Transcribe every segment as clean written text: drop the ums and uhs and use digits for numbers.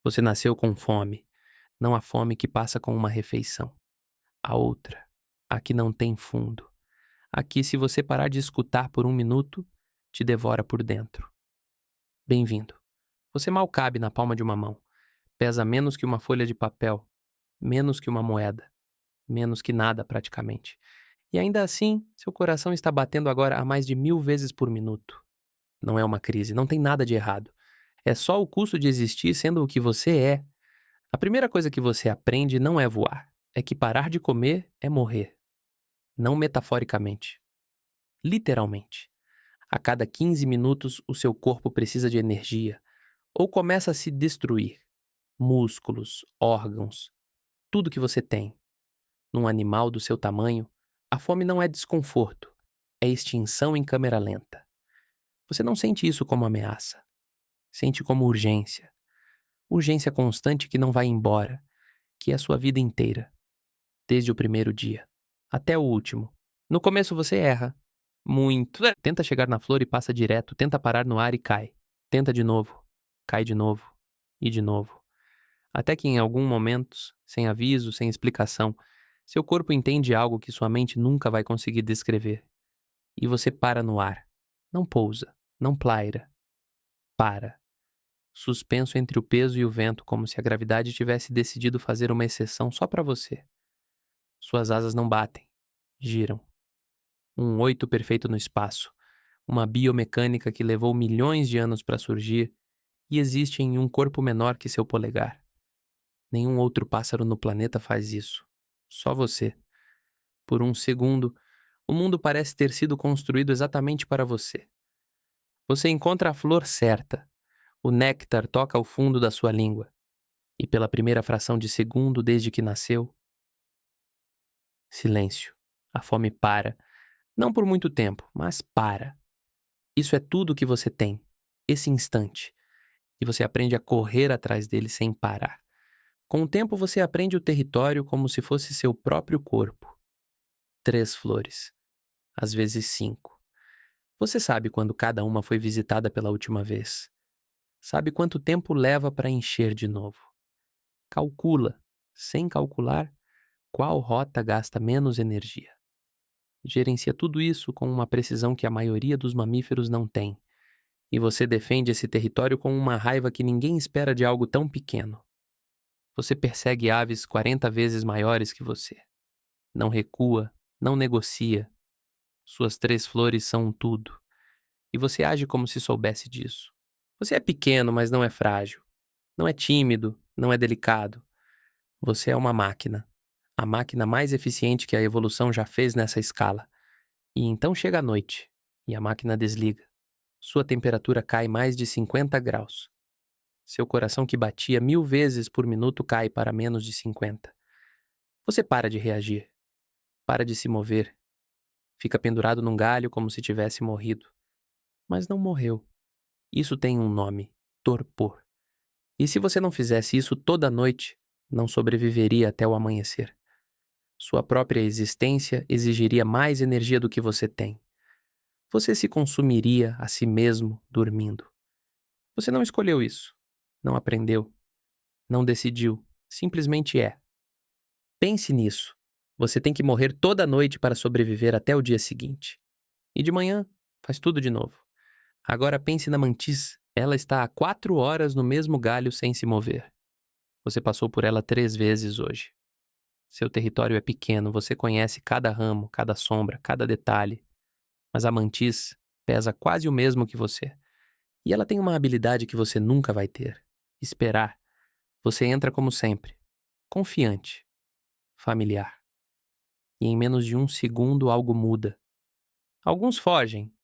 Você nasceu com fome, não a fome que passa com uma refeição. A outra, a que não tem fundo. A que, se você parar de escutar por um minuto, te devora por dentro. Bem-vindo. Você mal cabe na palma de uma mão. Pesa menos que uma folha de papel, menos que uma moeda, menos que nada praticamente. E ainda assim, seu coração está batendo agora a mais de 1000 vezes por minuto. Não é uma crise, não tem nada de errado. É só o custo de existir sendo o que você é. A primeira coisa que você aprende não é voar, é que parar de comer é morrer. Não metaforicamente, literalmente. A cada 15 minutos, o seu corpo precisa de energia, ou começa a se destruir. Músculos, órgãos, tudo que você tem. Num animal do seu tamanho, a fome não é desconforto, é extinção em câmera lenta. Você não sente isso como ameaça, sente como urgência. Urgência constante que não vai embora, que é a sua vida inteira, desde o primeiro dia até o último. No começo você erra, muito. Tenta chegar na flor e passa direto, tenta parar no ar e cai. Tenta de novo, cai de novo e de novo. Até que em algum momento, sem aviso, sem explicação, seu corpo entende algo que sua mente nunca vai conseguir descrever. E você para no ar. Não pousa, não plaira. Para. Suspenso entre o peso e o vento, como se a gravidade tivesse decidido fazer uma exceção só para você. Suas asas não batem, giram. Um oito perfeito no espaço, uma biomecânica que levou milhões de anos para surgir e existe em um corpo menor que seu polegar. Nenhum outro pássaro no planeta faz isso. Só você. Por um segundo, o mundo parece ter sido construído exatamente para você. Você encontra a flor certa. O néctar toca o fundo da sua língua. E pela primeira fração de segundo desde que nasceu, silêncio. A fome para. Não por muito tempo, mas para. Isso é tudo que você tem. Esse instante. E você aprende a correr atrás dele sem parar. Com o tempo você aprende o território como se fosse seu próprio corpo. 3 flores. Às vezes 5. Você sabe quando cada uma foi visitada pela última vez. Sabe quanto tempo leva para encher de novo. Calcula, sem calcular, qual rota gasta menos energia. Gerencia tudo isso com uma precisão que a maioria dos mamíferos não tem. E você defende esse território com uma raiva que ninguém espera de algo tão pequeno. Você persegue aves 40 vezes maiores que você. Não recua, não negocia. Suas 3 flores são um tudo. E você age como se soubesse disso. Você é pequeno, mas não é frágil. Não é tímido, não é delicado. Você é uma máquina. A máquina mais eficiente que a evolução já fez nessa escala. E então chega a noite, e a máquina desliga. Sua temperatura cai mais de 50 graus. Seu coração que batia 1000 vezes por minuto cai para menos de 50. Você para de reagir. Para de se mover. Fica pendurado num galho como se tivesse morrido. Mas não morreu. Isso tem um nome: torpor. E se você não fizesse isso toda noite, não sobreviveria até o amanhecer. Sua própria existência exigiria mais energia do que você tem. Você se consumiria a si mesmo dormindo. Você não escolheu isso. Não aprendeu. Não decidiu. Simplesmente é. Pense nisso. Você tem que morrer toda noite para sobreviver até o dia seguinte. E de manhã, faz tudo de novo. Agora pense na mantis. Ela está há 4 horas no mesmo galho sem se mover. Você passou por ela 3 vezes hoje. Seu território é pequeno, você conhece cada ramo, cada sombra, cada detalhe. Mas a mantis pesa quase o mesmo que você. E ela tem uma habilidade que você nunca vai ter: esperar. Você entra como sempre, confiante, familiar. E em menos de um segundo algo muda. Alguns fogem,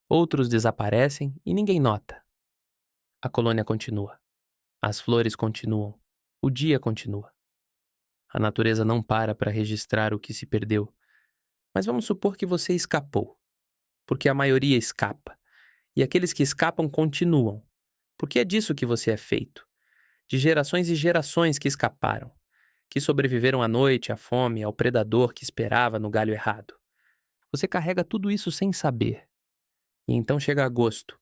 outros desaparecem e ninguém nota. A colônia continua. As flores continuam. O dia continua. A natureza não para registrar o que se perdeu. Mas vamos supor que você escapou. Porque a maioria escapa. E aqueles que escapam continuam. Porque é disso que você é feito. De gerações e gerações que escaparam. Que sobreviveram à noite, à fome, ao predador que esperava no galho errado. Você carrega tudo isso sem saber. E então chega agosto.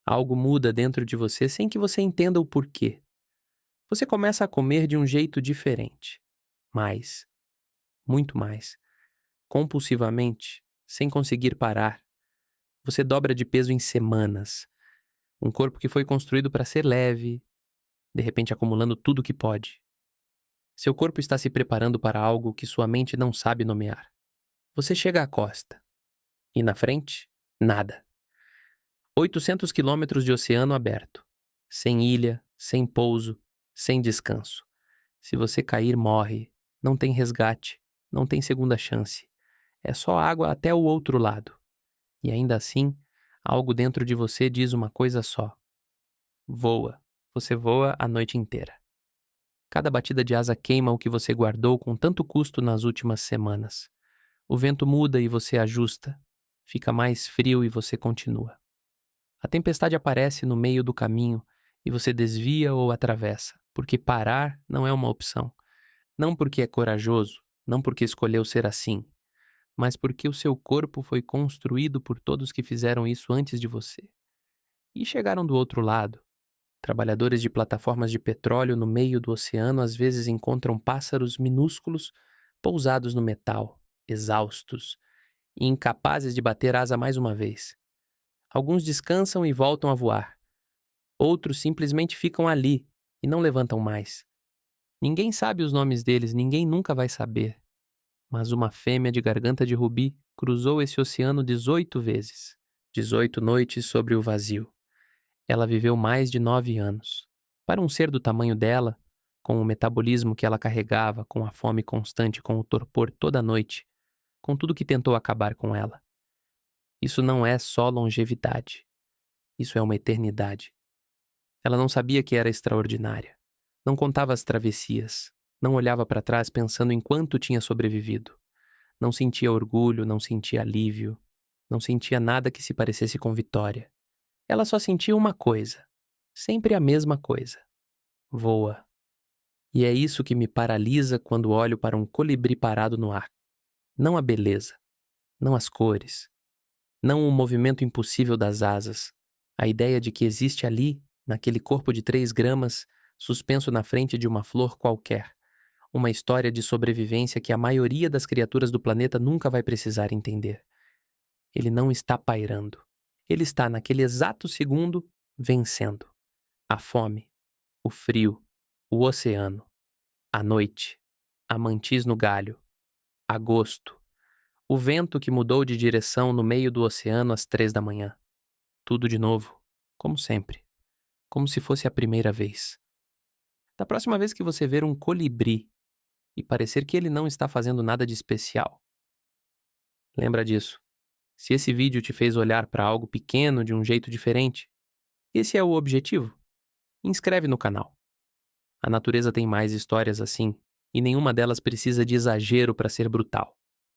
Algo muda dentro de você sem que você entenda o porquê. Você começa a comer de um jeito diferente. Mais, muito mais. Compulsivamente, sem conseguir parar. Você dobra de peso em semanas. Um corpo que foi construído para ser leve, de repente acumulando tudo que pode. Seu corpo está se preparando para algo que sua mente não sabe nomear. Você chega à costa. E na frente, nada. 800 quilômetros de oceano aberto. Sem ilha, sem pouso, sem descanso. Se você cair, morre. Não tem resgate. Não tem segunda chance. É só água até o outro lado. E ainda assim, algo dentro de você diz uma coisa só. Voa. Você voa a noite inteira. Cada batida de asa queima o que você guardou com tanto custo nas últimas semanas. O vento muda e você ajusta. Fica mais frio e você continua. A tempestade aparece no meio do caminho e você desvia ou atravessa, porque parar não é uma opção. Não porque é corajoso, não porque escolheu ser assim, mas porque o seu corpo foi construído por todos que fizeram isso antes de você. E chegaram do outro lado. Trabalhadores de plataformas de petróleo no meio do oceano às vezes encontram pássaros minúsculos pousados no metal, exaustos e incapazes de bater asa mais uma vez. Alguns descansam e voltam a voar. Outros simplesmente ficam ali e não levantam mais. Ninguém sabe os nomes deles, ninguém nunca vai saber. Mas uma fêmea de garganta de rubi cruzou esse oceano 18 vezes. 18 noites sobre o vazio. Ela viveu mais de 9 anos. Para um ser do tamanho dela, com o metabolismo que ela carregava, com a fome constante, com o torpor toda noite, com tudo que tentou acabar com ela. Isso não é só longevidade. Isso é uma eternidade. Ela não sabia que era extraordinária. Não contava as travessias. Não olhava para trás pensando em quanto tinha sobrevivido. Não sentia orgulho, não sentia alívio. Não sentia nada que se parecesse com vitória. Ela só sentia uma coisa. Sempre a mesma coisa. Voa. E é isso que me paralisa quando olho para um colibri parado no ar. Não a beleza. Não as cores. Não o movimento impossível das asas. A ideia de que existe ali, naquele corpo de 3 gramas, suspenso na frente de uma flor qualquer. Uma história de sobrevivência que a maioria das criaturas do planeta nunca vai precisar entender. Ele não está pairando. Ele está, naquele exato segundo, vencendo. A fome, o frio, o oceano, a noite, a mantis no galho, agosto, o vento que mudou de direção no meio do oceano às 3 da manhã. Tudo de novo, como sempre. Como se fosse a primeira vez. Da próxima vez que você ver um colibri e parecer que ele não está fazendo nada de especial, lembra disso. Se esse vídeo te fez olhar para algo pequeno de um jeito diferente, esse é o objetivo. Inscreve no canal. A natureza tem mais histórias assim, e nenhuma delas precisa de exagero para ser brutal.